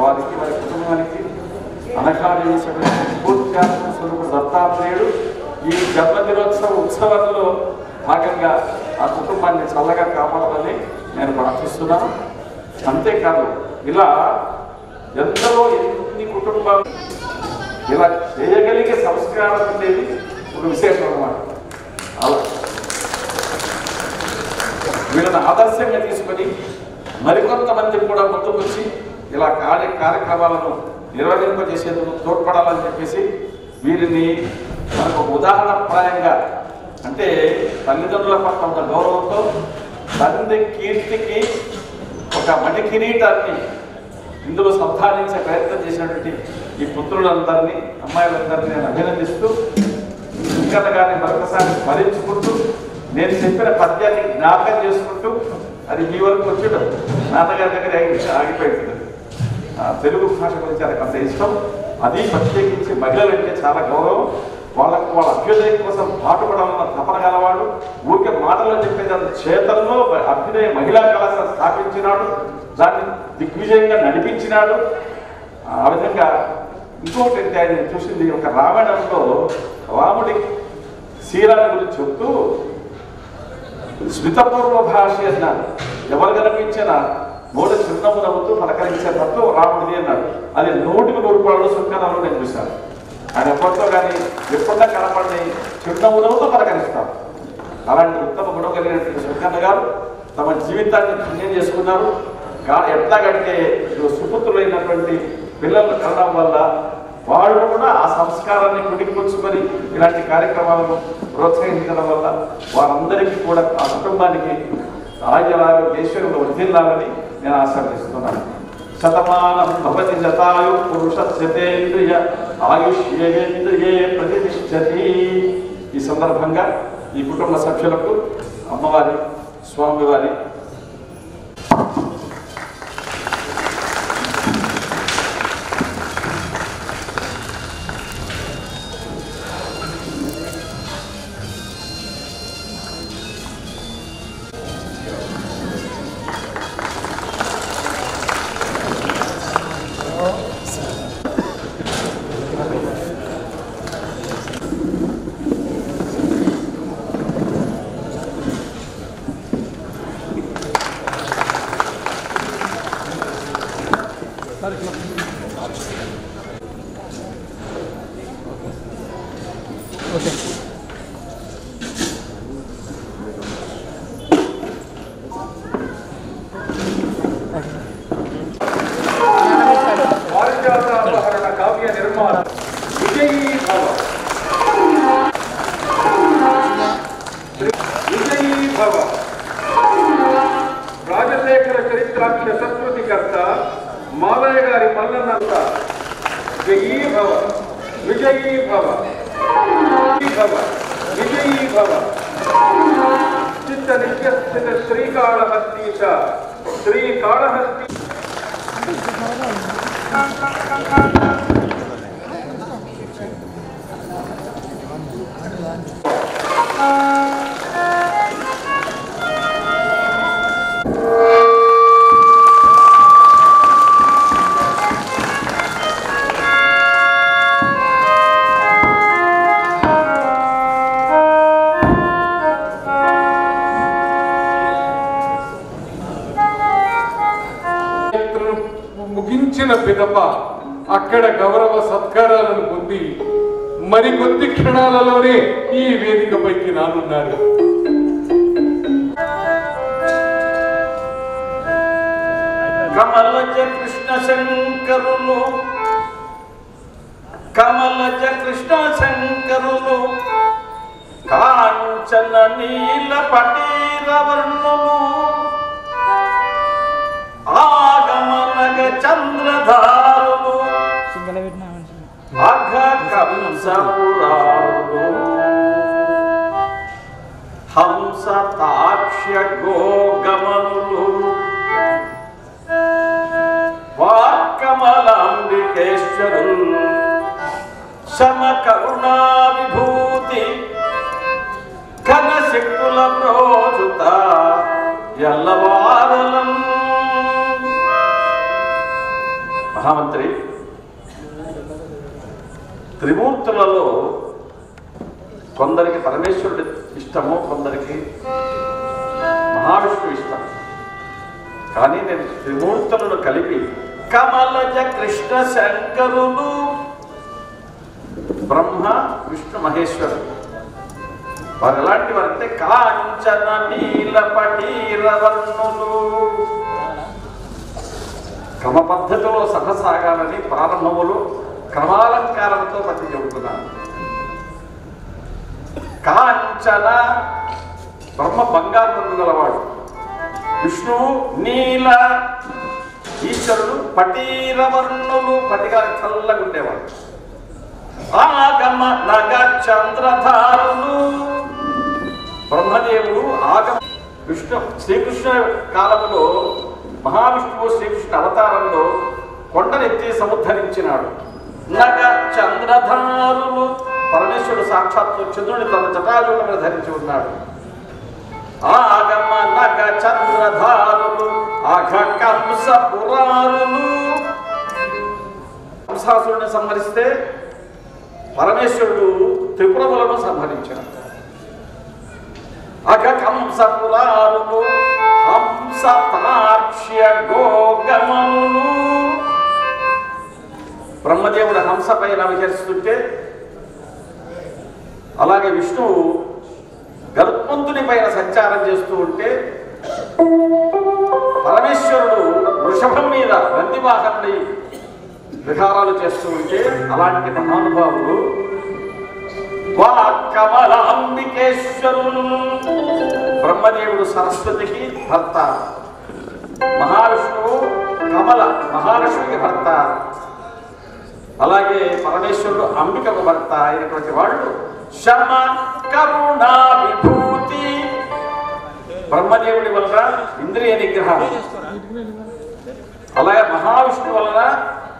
వారికి వారి కుటుంబానికి అనకాదేవి స్ఫూర్తిదాయక స్వరూపుడు దత్తాత్రేయుడు ఈ జన్మదినోత్సవ ఉత్సవంలో భాగంగా ఆ కుటుంబాన్ని చల్లగా కాపాడాలని నేను ప్రార్థిస్తున్నాను. అంతేకాదు ఇలా ఎంతలో ఎన్ని కుటుంబాలు ఇలా చేయగలిగే సంస్కారం అనేది ఒక విశేషం అన్నమాట. అలా వీళ్ళని ఆదర్శంగా తీసుకొని మరికొంతమంది కూడా ముందుకొచ్చి ఇలా కార్యక్రమాలను నిర్వహింపజేసేందుకు తోడ్పడాలని చెప్పేసి వీరిని మనకు ఉదాహరణప్రాయంగా, అంటే తల్లిదండ్రుల పట్ల ఒక గౌరవంతో తండ్రి కీర్తికి ఒక మణి కిరీటాన్ని ఇందులో సంపాదించే ప్రయత్నం చేసినటువంటి ఈ పుత్రులందరినీ, అమ్మాయిలందరినీ నేను అభినందిస్తూ ఇంకా గారిని మరొకసారి స్మరించుకుంటూ నేను చెప్పిన పద్యాన్ని జ్ఞాపకం చేసుకుంటూ అది మీ వరకు వచ్చేటం నాన్నగారి దగ్గర ఆగిపోయింది. తెలుగు భాష గురించి ఆయనకు అంత ఇష్టం. అది ప్రత్యేకించి మహిళలంటే చాలా గౌరవం. వాళ్ళ అభ్యుదయం కోసం పాటుపడాలన్న తపన గలవాడు. ఊరికే మాటల్లో చెప్పేది అంత చేతల్లో అభ్యుదయ మహిళా కళాశాల స్థాపించినాడు, దాన్ని దిగ్విజయంగా నడిపించినాడు. ఆ విధంగా ఇంకొకటి అంటే ఆయన చూసింది ఒక రామాయణంలో రాముడి శ్రీరామ గురించి చెప్తూ స్మితపూర్వ భాష అన్నారు. ఎవరు కనిపించినా నోటి చిరునవ్వు నవ్వుతూ పలకరించే తత్వం రాముడిది అన్నాడు. అది 100కి 100 సుంకనాలు నేను చూశాను. ఆయన ఎప్పటితో కానీ ఎప్పుడన్నా కనపడి చిరునవ్వు నవ్వుతూ పలకరిస్తారు. అలాంటి ఉత్తమ గుణం కలిగినటువంటి సుంకన్న గారు తమ జీవితాన్ని పుణ్యం చేసుకున్నారు. ఎట్లాగంటే సుపుత్రులైనటువంటి పిల్లలను కనడం వల్ల వాళ్ళు కూడా ఆ సంస్కారాన్ని పుడికిపుచ్చుకొని ఇలాంటి కార్యక్రమాలను ప్రోత్సహించడం వల్ల వారందరికీ కూడా ఆ కుటుంబానికి ఆరోగ్యేశ్వరుడు వర్ధిల్లాలని నేను ఆశీర్వదిస్తున్నాను. శతమానం భవతి శతాయు పురుషేంద్రియ ఆయుష్యేంద్రియే ప్రతిష్టతి. ఈ సందర్భంగా ఈ కుటుంబ సభ్యులకు అమ్మవారి, స్వామివారి అపహరణ కావ్య నిర్మాణ విజయీ భవ విజయీ భవ. రాజశేఖర చరిత్రాఖ్య సంస్కృతికర్త మాలయ్య గారి మల్లన్నంత విజయీ భవ విజయీ భవ భవ విజయీ భవ. చిత్త నిత్యస్థిత శ్రీకాళహస్తీశ శ్రీకాళహస్తి ముగించిన పిదప అక్కడ గౌరవ సత్కారాలను పొంది మరికొద్ది క్షణాలలోనే ఈ వేదికపైకి రానున్నారు. కమలజ కృష్ణ శంకరులు కమలజ కృష్ణ శంకరులు కాంచన నీల పటీరవర్ణులు ఆగమనగ చంద్రధారులు అఘ కంసపురారులు హంస తాక్ష్య గోగమనులు వాక్కమలాంబికేశ్వరులు శమ కరుణా విభూతి ఘన శక్తుల ప్రోచుత ఎల్లవారలం. మహామంత్రి, త్రిమూర్తులలో కొందరికి పరమేశ్వరుడు ఇష్టము, కొందరికి మహావిష్ణువు ఇష్టం. కానీ నేను త్రిమూర్తులను కలిపి కమలజ కృష్ణ శంకరులు బ్రహ్మ విష్ణు మహేశ్వరుడు వారు ఎలాంటి వారంటే కాంచన నీల పటీరవర్ణులు. క్రమ పద్ధతిలో సభ సాగాలని ప్రారంభములు క్రమాలంకారంతో పట్టి చెబుతున్నాను. కాంచన బ్రహ్మ బంగారు రంగు గలవాడు, విష్ణువు నీల ఈశ్వరుడు పటీరవర్ణులు పటిగా చల్లగా ఉండేవాడు. ఆగమ నగ చంద్రధారులు బ్రహ్మదేవుడు ఆగమ విష్ణు శ్రీకృష్ణ కాలములో మహావిష్ణువు శ్రీకృష్ణ అవతారంలో కొండనెత్తి సముద్ధరించినాడు. నగ చంద్రధారులు పరమేశ్వరుడు సాక్షాత్తు చంద్రుని తన జటాజూట మీద ధరించి ఉన్నాడు. ఆగమ నగ చంద్రధారులు అఘ కంస పురారులు. కంసాసురుని సంహరిస్తే పరమేశ్వరుడు త్రిపురములను సంహరించాడు. అఘ కంస పురారులు హంస తాక్ష్య గోగమనులు. బ్రహ్మదేవుడు హంస పైన విహరిస్తుంటే అలాగే విష్ణువు గరుత్మంతుని పైన సంచారం చేస్తూ ఉంటే పరమేశ్వరుడు వృషభం మీద నందివాహనుడి విహారాలు చేస్తూ ఉంటే అలాంటి మహానుభావులు వాక్కమలాంబికేశ్వరులు. బ్రహ్మదేవుడు సరస్వతికి భర్త, మహావిష్ణువు కమల మహాలక్ష్మికి భర్త, అలాగే పరమేశ్వరుడు అంబికకు భర్త అయినటువంటి వాళ్ళు శమ కరుణా విభూతి. బ్రహ్మదేవుడి వలన ఇంద్రియ నిగ్రహం, అలాగే మహావిష్ణువు వలన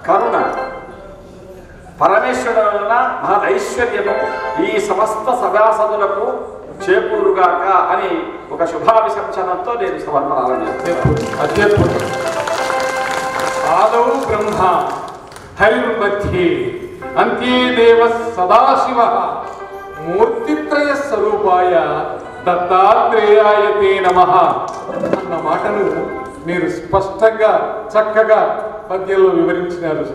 కరుణ, పరమేశ్వరుడు వలన మహదైశ్వర్యము ఈ సమస్త సభాసదులకు చేకూరుగాక అని ఒక శుభాభిశంసనంతో నేను సభను ప్రారంభిస్తాను. ఆదౌ బ్రహ్మ హరిర్మధ్యే అంతే దేవ సదాశివ మూర్తిత్రయ స్వరూపాయ దత్తాత్రేయాయ తే నమః అన్న మాటను మీరు స్పష్టంగా చక్కగా పద్యంలో వివరించినారు.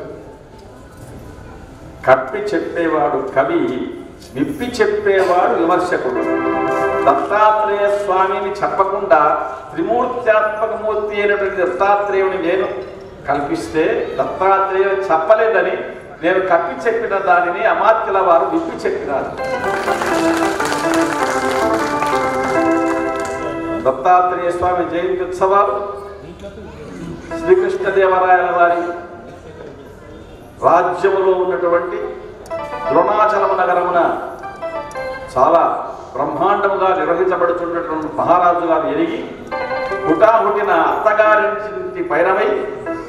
కప్పి చెప్పేవాడు కవి, విప్పి చెప్పేవాడు విమర్శకుడు. దత్తాత్రేయ స్వామిని చెప్పకుండా త్రిమూర్త్యాత్మక మూర్తి అయినటువంటి దత్తాత్రేయుని నేను కల్పిస్తే దత్తాత్రేయుడు చెప్పలేదని నేను కప్పి చెప్పిన దానిని అమాత్యుల వారు విప్పి చెప్పినారు. దత్తాత్రేయ స్వామి జయంతి ఉత్సవాలు శ్రీకృష్ణదేవరాయల వారి రాజ్యములో ఉన్నటువంటి ద్రోణాచలం నగరమున చాలా బ్రహ్మాండముగా నిర్వహించబడుతున్నటువంటి మహారాజు గారు ఎరిగి హుటాహుటిన అత్తగారింటి పైరమై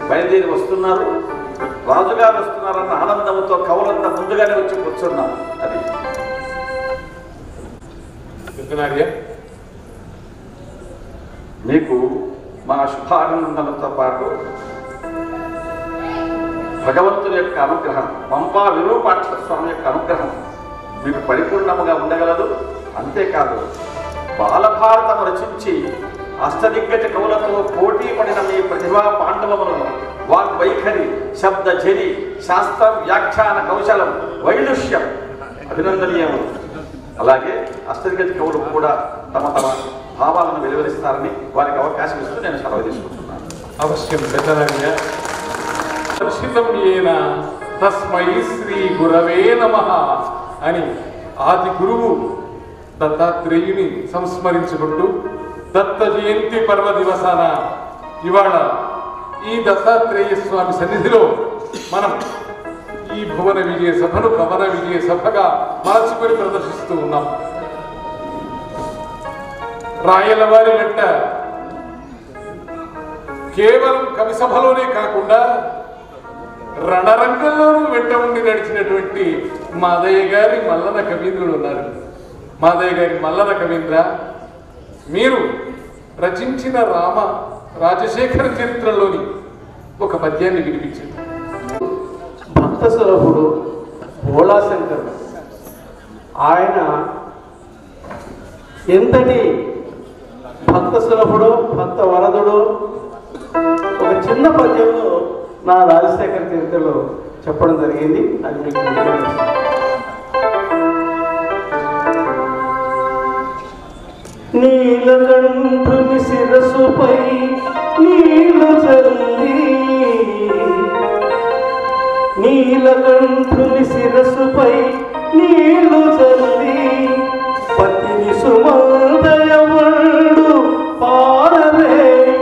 బయలుదేరి వస్తున్నారు. రాజుగారు వస్తున్నారన్న ఆనందంతో కవులంతా ముందుగానే వచ్చి కూర్చున్నారు. అది మీకు మా శుభాభినందనలతో పాటు భగవంతుని యొక్క అనుగ్రహం, పంపా విరూపాక్ష స్వామి యొక్క అనుగ్రహం మీకు పరిపూర్ణముగా ఉండగలదు. అంతేకాదు బాలభారతము రచించి అష్టదిగ్గజ కవులతో పోటీ పడిన మీ ప్రతిభా పాండవములను వాగ్వైఖరి, శబ్ద జరి, శాస్త్రం, వ్యాఖ్యాన కౌశలం, వైలుష్యం అభినందనీయము. అలాగే అష్టదిగ్గజ కవులు కూడా తమ తమ భావాలను వెలువరిస్తారని వారికి అవకాశం ఇస్తూ నేను సెలవు తీసుకుంటున్నాను. అవశ్యం పెద్దనయ్య. దర్శితం ఏన తస్మై శ్రీ గురవే నమః అని ఆది గురువు దత్తాత్రేయుని సంస్మరించుకుంటూ దత్త జయంతి పర్వ దివసాన ఇవాళ ఈ దత్తాత్రేయ స్వామి సన్నిధిలో మనం ఈ భువన విజయ సభను కవన విజయ సభగా మార్చుకొని ప్రదర్శిస్తూ ఉన్నాం. రాయలవారి వెంట కేవలం కవి సభలోనే కాకుండా రణరంగంలోనూ వెంట ఉండి నడిచినటువంటి మాదయ్య గారి మల్లన కవీంద్రుడు ఉన్నారు. మాదయ్య గారి మల్లన కవీంద్ర, మీరు రచించిన రాజశేఖర చరిత్రలోని ఒక పద్యాన్ని వినిపించారు. భక్త సులభుడు భోళాశంకరుడు ఆయన ఎంతటి భక్త సులభుడు, భక్త వరదుడు ఒక చిన్న పద్యంలో నా రాజశేఖర చరిత్రలో చెప్పడం జరిగింది. అది మీకు నీలకంఠుని శిరసుపై నీళ్లు చల్లి, నీలకంఠుని శిరసుపై నీళ్లు చల్లి, పతిని సుమందయవడు పారవేయు,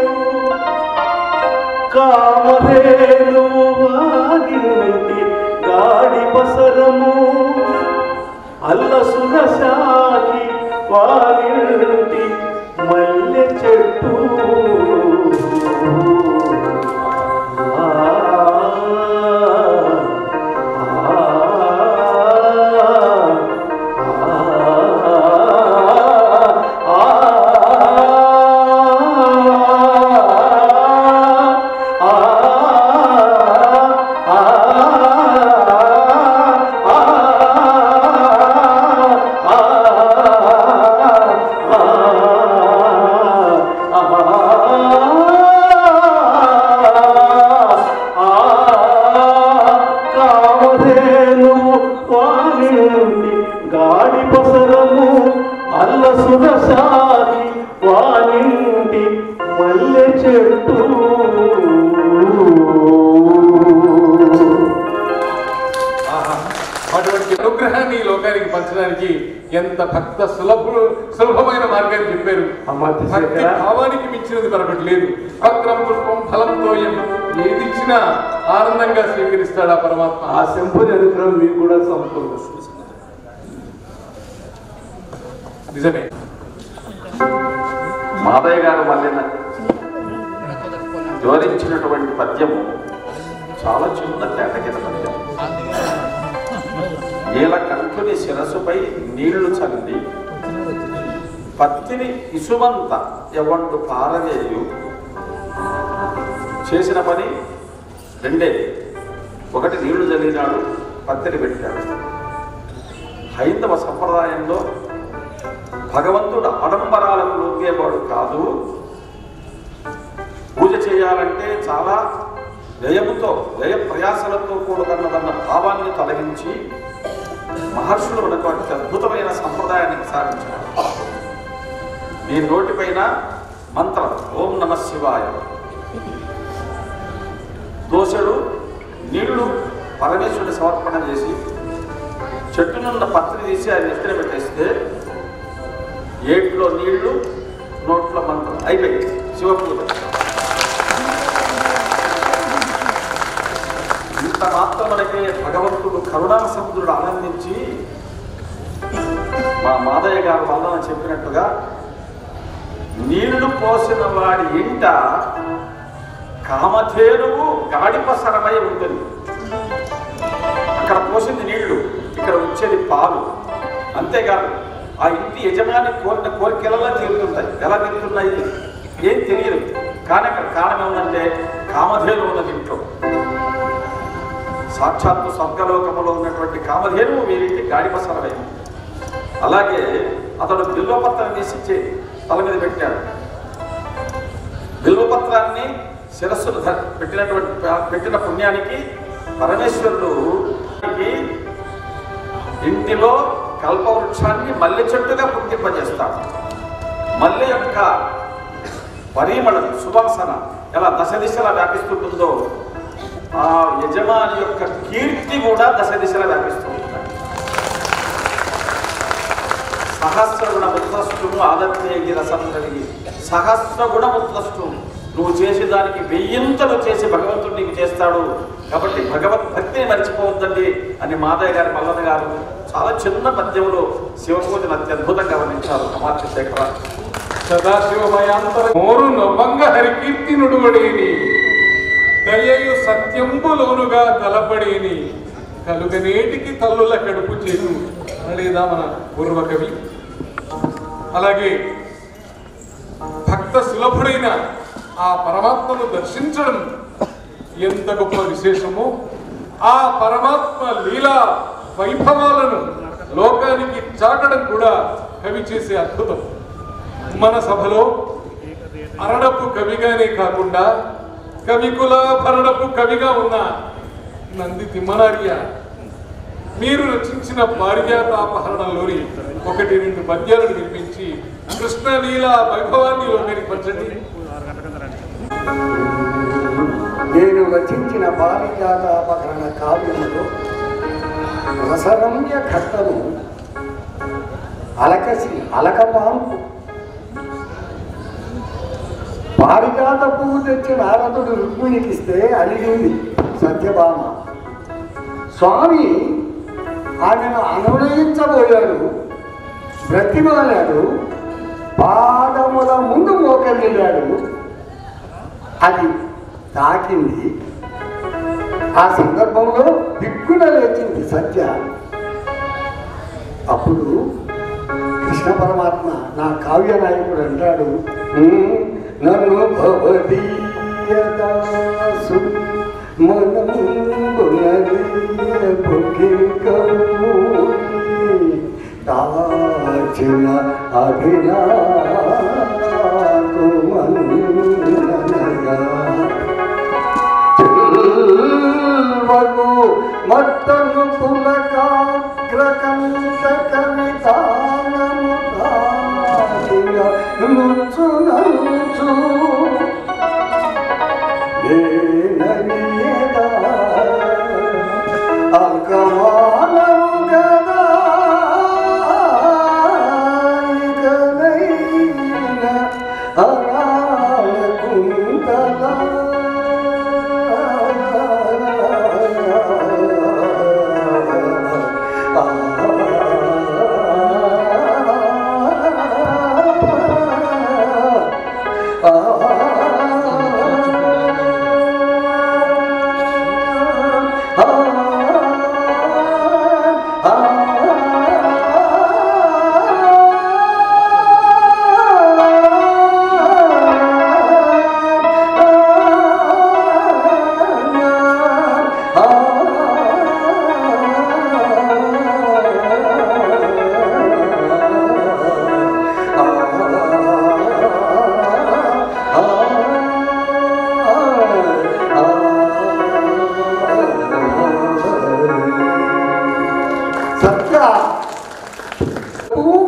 కామధేను వాగింటి గాడి పసరము, అల్లసురశాకి వారింటి మల్లె చెట్టు, గాడి పసరము, అల్లసురసాగి వానింటి మల్లె చెట్టు. అటువంటి అనుగ్రహాన్ని ఈ లోకానికి పంచడానికి ఎంత భక్త సులభమైన మార్గాన్ని చెప్పారు. భక్తి భావానికి మించినది మరొకటి లేదు. పత్రం పుష్పం ఫలంతో ఏది ఇచ్చినా ఆనందంగా స్వీకరిస్తాడు ఆ పరమాత్మ. ఆ శంభుని అనుగ్రహం మీకు కూడా సంపూర్ణ. నిజమే. మాదయ్య గారు మళ్ళీ వివరించినటువంటి పద్యము చాలా చిన్న తేటగిన పద్యం. నీలకంఠుని శిరసుపై నీళ్లు చల్లి, పత్తిని ఇసుమంత ఎవండు పారవేయు. చేసిన పని రెండే. ఒకటి నీళ్లు చల్లినాడు, పత్తిని పెట్టాడు. హైందవ సంప్రదాయంలో భగవంతుడు ఆడంబరాలకు లొంగేవాడు కాదు. పూజ చేయాలంటే చాలా వ్యయముతో, వ్యయ ప్రయాసలతో కూడుకున్నదన్న భావాన్ని తొలగించి మహర్షులు ఉన్నటువంటి అద్భుతమైన సంప్రదాయాన్ని సాధించారు. మీ నోటిపైన మంత్రం ఓం నమ శివాయ, దోసెడు నీళ్లు పరమేశ్వరుడి సమర్పణ చేసి చెట్టునున్న పత్రిని తీసి ఆయన నెత్తిన పెట్టేస్తే ఏట్లో నీళ్లు నోట్లో మంత్రం అయిపోయింది శివపూజ. ఇంత మాత్రమనకే భగవంతుడు కరుణా సముద్రుడు ఆనందించి మా మాదయ్య గారు వల్ల చెప్పినట్టుగా నీళ్లు పోసిన వాడి ఇంట కామధేనువు గాడిపసరమై ఉంటుంది. అక్కడ పోసింది నీళ్లు, ఇక్కడ వచ్చేది పాలు. అంతేకాదు ఆ ఇంటి యజమాని కోరిన కోరికలలో తీరుతుంటాయి. ఎలా తీరుతున్నాయి ఏం తెలియదు, కానీ అక్కడ కారణం ఏముందంటే కామధేను ఉన్నది ఇంట్లో. సాక్షాత్తు స్వర్గలోకములో ఉన్నటువంటి కామధేను వీరింటి గాడిపసరమైంది. అలాగే అతడు బిల్వపత్రం తీసి తల మీద పెట్టాడు. బిల్వపత్రాన్ని శిరస్సును పెట్టిన పుణ్యానికి పరమేశ్వరుడు ఇంటిలో కల్పవృక్షాన్ని మల్లె చెట్టుగా పుట్టింపజేస్తాడు. మల్లె యొక్క పరిమళం సువాసన ఎలా దశ దిశలా వ్యాపిస్తుంటుందో ఆ యజమాని యొక్క కీర్తి కూడా దశ దిశలా వ్యాపిస్తూ ఉంటుంది. సహస్రగుణ ముత్రష్టును ఆదర్శేగి రసం కలిగి సహస్రగుణ ముత్రష్టు నువ్వు చేసేదానికి 1000 చేసి భగవంతుడు నీకు చేస్తాడు. కాబట్టి భగవద్భక్తిని మర్చిపోవద్దండి అని మాదయ్య గారి మల్లన్న గారు చాలా చిన్న పద్యంలో శివపూజను అత్యద్భుతంగా వర్ణించారు. అమాత్య శేఖర సదాశివమయాంతర మోరు నవ్వంగ హరికీర్తి నుడువడేని దయయు సత్యంబులోనుగా తలపడేని కలుగనేటికి తల్లుల కడుపు చేసు అనలేదా మన పూర్వకవి. అలాగే భక్త సులభుడైన ఆ పరమాత్మను దర్శించడం ఎంత గొప్ప విశేషమో ఆ పరమాత్మ లీలా వైభవాలను లోకానికి చాటడం కూడా కవి చేసే అద్భుతం. మన సభలో అరణపు కవిగానే కాకుండా కవికులాభరణపు కవిగా ఉన్న నంది తిమ్మనార్య మీరు రచించిన పారిజాతాపహరణలోని 1-2 పద్యాలను వినిపించి కృష్ణలీలా వైభవాన్ని లోకానికి పంచండి. నేను రచించిన పారిజాతాపహరణ కావ్యములో రసరమ్య ఘట్టము అలకపాంపు. పారిజాత పువ్వు తెచ్చి నారదుడు రుక్మిణికిస్తే అడిగింది సత్యభామ. స్వామి ఆమెను అనునయించబోయాడు, బ్రతిమాలాడు, పాదముల ముందు మోకరిల్లాడు. అది తాకింది. ఆ సందర్భంలో దిక్కున లేచింది సత్య. అప్పుడు కృష్ణ పరమాత్మ నా కావ్య నాయకుడు అంటాడు, నన్ను భవదీయదాసు దాచిన అభినాకు మత్తను పులకాగ్రకంఠ కవితానము నుంచు నుంచు అల్కమానము కదా ఇకనైన అనాలకుంతల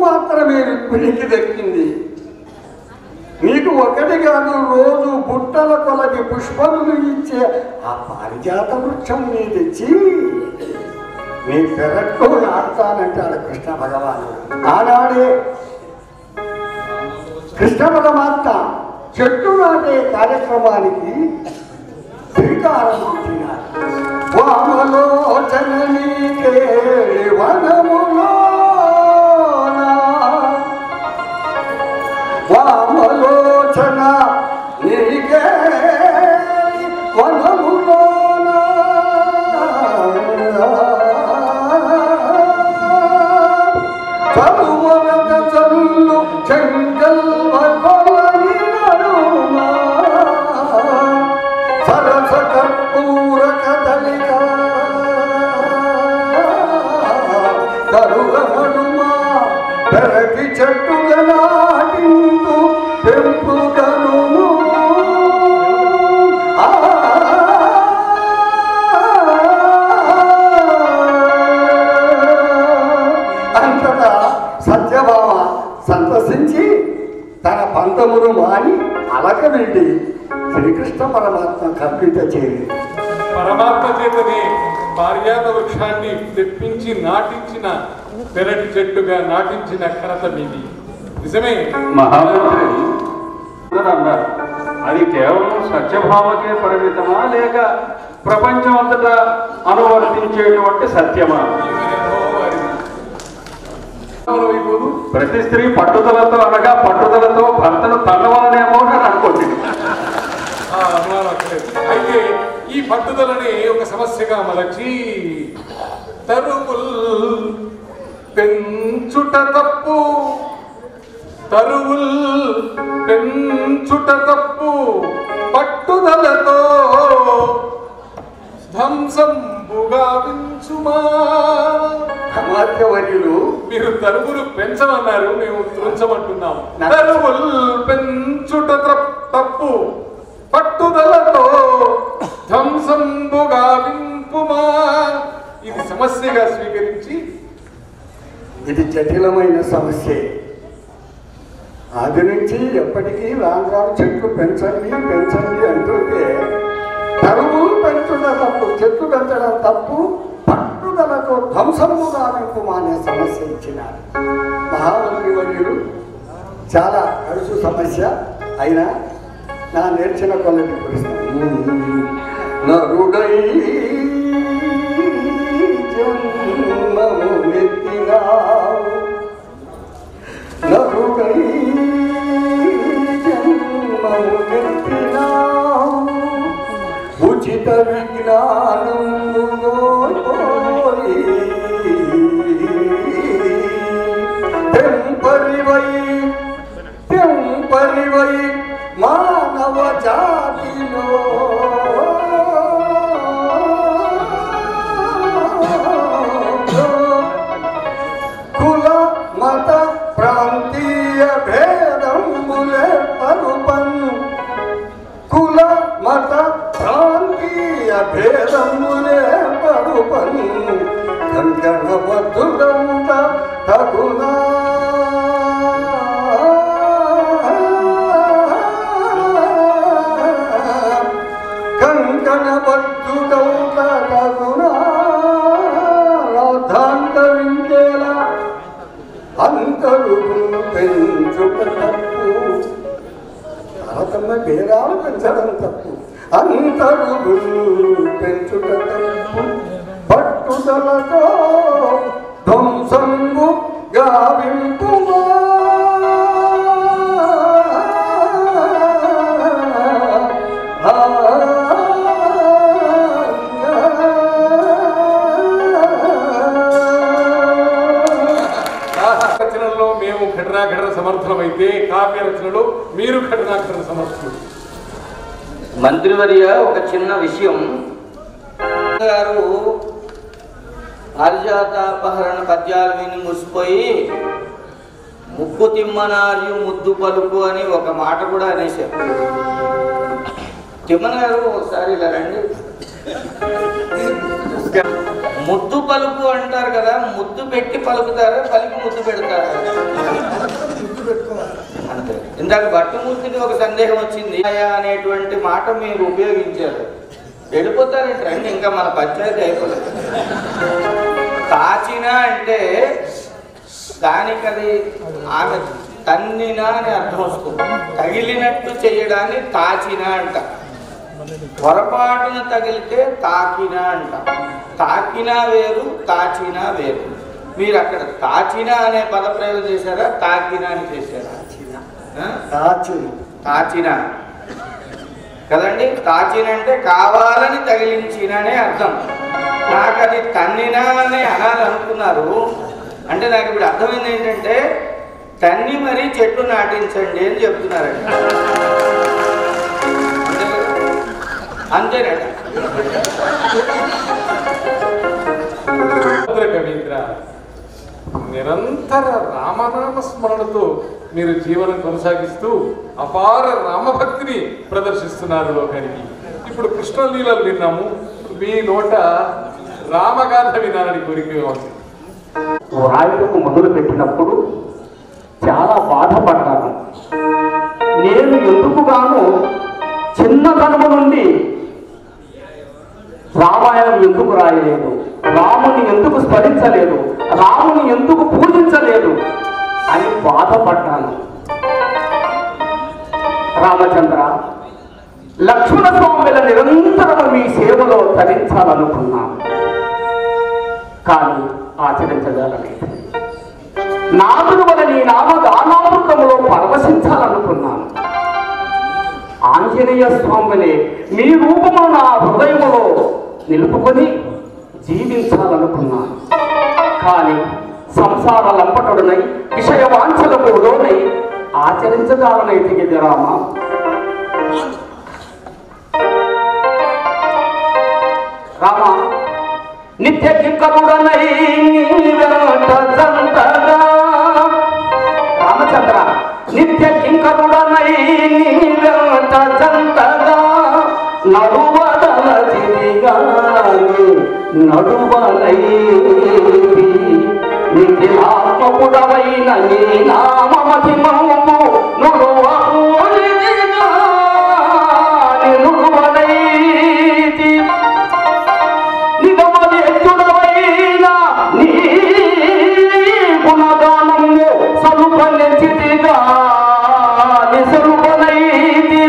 మాత్రమే రుక్మిణికి దక్కింది. నీకు ఒకటే ఒకటి కాదు రోజు బుట్టల కొలది పుష్పములు ఇచ్చే ఆ పారిజాత వృక్షం నీ తెచ్చి నీ పెరట్లో నాటుతానంటాడు కృష్ణ భగవానుడు. ఆనాడే కృష్ణ పరమాత్మ చెట్టు నాటే కార్యక్రమానికి శ్రీకారం చుట్టినాడు. వామలోచన నీకే వనములో వామలోచన నీకే వనములోన చదువరద చల్లు చెంగల్వ కొలని నడుమ సరస కర్పూర కదలిక కరుగమడుమ పెరగి చెట్టుగా నాటిందు పెంపుగను అంతటా సత్యభామ సంతసించి తన పంతమును మాని అలక వెళ్ళి శ్రీకృష్ణ పరమాత్మ కల్పిత చేరి పరమాత్మ చేతనే పారిజాత వృక్షాన్ని తెప్పించి నాటించిన పెరటి చెట్టుగా నాటించిన ఘనత మీది. నిజమే మహామంత్రి అన్నారు, అది కేవలం సత్యభామకే పరిమితమా లేక ప్రపంచం అంతటా అనువర్తించేటువంటి సత్యమా? ప్రతి స్త్రీ పట్టుదలతో అనగా పట్టుదలతో భర్తను తన్నవాలనేమో అని అనుకోండి. అయితే ఈ పట్టుదలని ఒక సమస్యగా మలచి తరువుల్ పెంచుట తప్పు, తరువుల్ పెంచుట తప్పు, పట్టుదలతో ధ్వంసంబుగా వించుమా. సమాజవర్యులు మీరు తరువులు పెంచమన్నారు, మేము త్రుంచమంటున్నాము. తరువుల్ పెంచుట తప్పు, పట్టుదలతో ధ్వంసంబుగా వింపుమా. ఇది సమస్యగా స్వీకరించి ఇది జటిలమైన సమస్య. ఆది నుంచి ఎప్పటికీ రాను చెట్లు పెంచండి పెంచండి అంటుంటే తరువులు పెంచడం తప్పు, చెట్లు పెంచడం తప్పు, పట్టుదలతో ధ్వంసముగా వింపుమా అనే సమస్య ఇచ్చినారు మహామంత్రి వర్యులు. చాలా అరుసు సమస్య అయినా నా నేర్చిన కొలది కురిస్తాను. నరుడై జన్మము నెత్తినావు, నరుడై జన్మము నెత్తినావు, ఉచిత విజ్ఞానము తెంపరివై మానవ జాతిలో కుల మత ప్రాంతీయ భేదములే పరుపను, కుల మత ప్రాంతీయ భేదములే పరుపను, కంకణబద్ధుడౌట తగునా. కంకణబద్ధుడౌట తగునా రాధాంతరించేలా అంతరును పెంచుట తప్పు. తారతమ్య భేదాలు పెంచడం తప్పు, అంతరును పెంచుట తప్పు, పట్టుదలతో ధ్వంసంబు గావింపుమా. రచనలో మేము ఘటనాఘటన సమర్థులమైతే కావ్య రచనలో మీరు ఘటనాఘటన సమర్థులు. మంత్రివర్య, ఒక చిన్న విషయం. గారు పారిజాతాపహరణ పద్యాలు విని ముసిపోయి ముక్కు తిమ్మనార్యు ముద్దు పలుకు అని ఒక మాట కూడా అనేశారు. తిమ్మన గారు ఒకసారి ఇలా రండి. ముద్దు పలుకు అంటారు కదా, ముద్దు పెట్టి పలుకుతారా, పలికి ముద్దు పెడతారా? అంతే. ఇందాక భట్టుమూర్తికి ఒక సందేహం వచ్చింది అనేటువంటి మాట మీరు ఉపయోగించారు. వెళ్ళిపోతారంటే రండి, ఇంకా మన పంచాయతీ అయిపోలేదు. తాచిన అంటే దానికి అది ఆమె తన్నినా అని అర్థం వస్తుంది. తగిలినట్టు చేయడాన్ని తాచిన అంట. పొరపాటున తగిలితే తాకినా అంట. తాకినా వేరు, తాచినా వేరు. మీరు అక్కడ తాచిన అనే పదప్రయోగం చేశారా, తాకినా అని చేశారా? తాచిన కదండి. తాచిన అంటే కావాలని తగిలించిననే అర్థం. నాకు అది తన్నినా అని అనాలనుకున్నారు. అంటే నాకు ఇప్పుడు అర్థమైంది ఏంటంటే తన్ని మరీ చెట్టు నాటించండి అని చెప్తున్నారండి. అంతేనట. కవీంద్ర, నిరంతర రామనామ స్మరణతో మీరు జీవనం కొనసాగిస్తూ అపార రామభక్తిని ప్రదర్శిస్తున్నారు లోకానికి. ఇప్పుడు కృష్ణలీలలు విన్నాము, మీ నోట రామగాథ వినాలని కోరిక ఉంది. రాయుడుకు మొదలు పెట్టినప్పుడు చాలా బాధపడ్డాను. నేను ఎందుకుగాను చిన్నతనము నుండి రామాయణం ఎందుకు రాయలేదు, రాముని ఎందుకు స్మరించలేదు, రాముని ఎందుకు పూజించలేదు అని బాధపడ్డాను. రామచంద్ర, లక్ష్మణ స్వామిల నిరంతరం మీ సేవలో తరించాలనుకున్నాను, కానీ ఆచరించగలలేదు. నాదుల వల్ల నీ నామగానామృతములో పరవశించాలనుకున్నాను. ఆంజనేయ స్వామిని మీ రూపము నా హృదయములో నిలుపుకొని జీవించాలనుకున్నాను, కానీ సంసార లంపటుడనై విషయ వాంఛలకు లోనై ఆచరించగలనైతే రామ. రామ, నిత్య కింకరుడనై రామచంద్ర, నిత్య కింకరుడనై జంతగా నడువదలచిగాని నడువలై నిత్యాత్మకుడవైన నీ నామమహిమము నుడువూరిదిగాని నుడువలైతి నిగమదేశుడవైన నీ గుణగానము సలుపనెచ్చితిగాని సలుపలైతి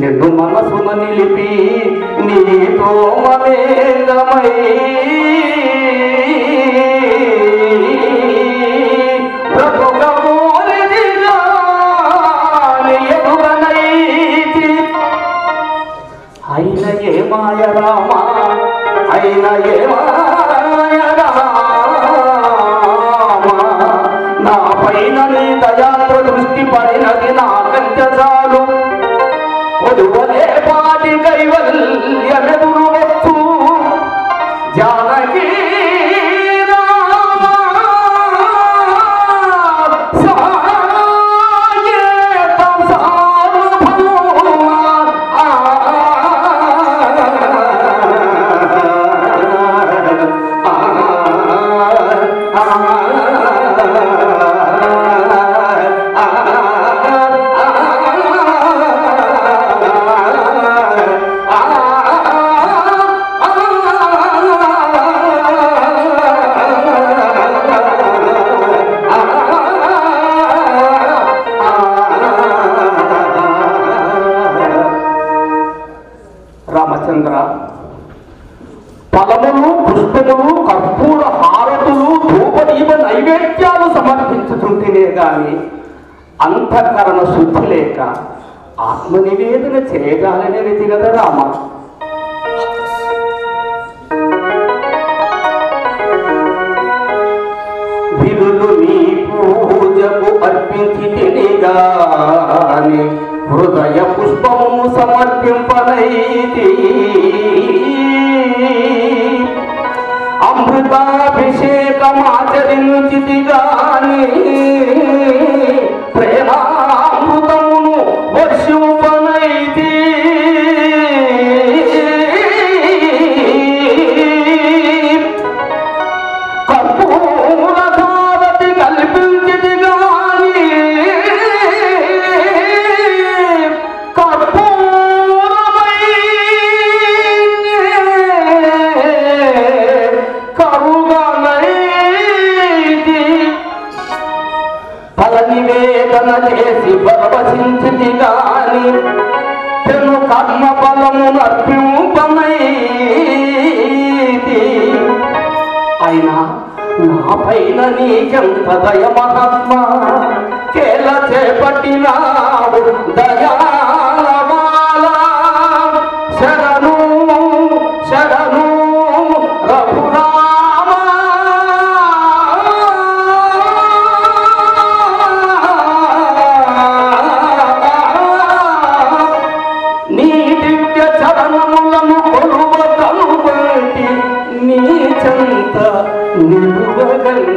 నిన్ను మనసున నిలిపి నీతో మమేకమై అయిన ఏ మాయ రామ, అయిన ఏ మాయ రామ, నా పైన నీ దయాత్ర దృష్టి పడినది నా కంచె చాలు. కొలువలే పాటి కైవల్యమెదురు వచ్చు జానకి రామ సాయేతం సార్వభౌమ. రామచంద్ర, ఫలములు, పుష్పములు, కర్పూర హారతులు, ధూపదీప నైవేద్యాలు సమర్పించుతుంటేనే గాని అంతఃకరణ శుద్ధి లేక ఆత్మనివేదన చేయగాలనేది కదా రామ. విరులు నీ పూజకు అర్పించి గాని హృదయ పుష్పము సమర్పింపనైతి. అమృతాభిషేకమాచరించితి గాని ప్రేమామృతమును వర్షింపనైతి. కర్పూర ధారతి కల్పించితి గాని చేసి పరవశించితి గాని తెను కర్మ బలము నర్పింపనైతి అయినా నా పైన నీకెంత దయ మహాత్మ కేల చేపట్టినావు దయాలవాల శరణు శరణు రఘురామ నీ దివ్య చరణములను కొలువ కనుగొట్టి నీ చెంత నిలువగంటే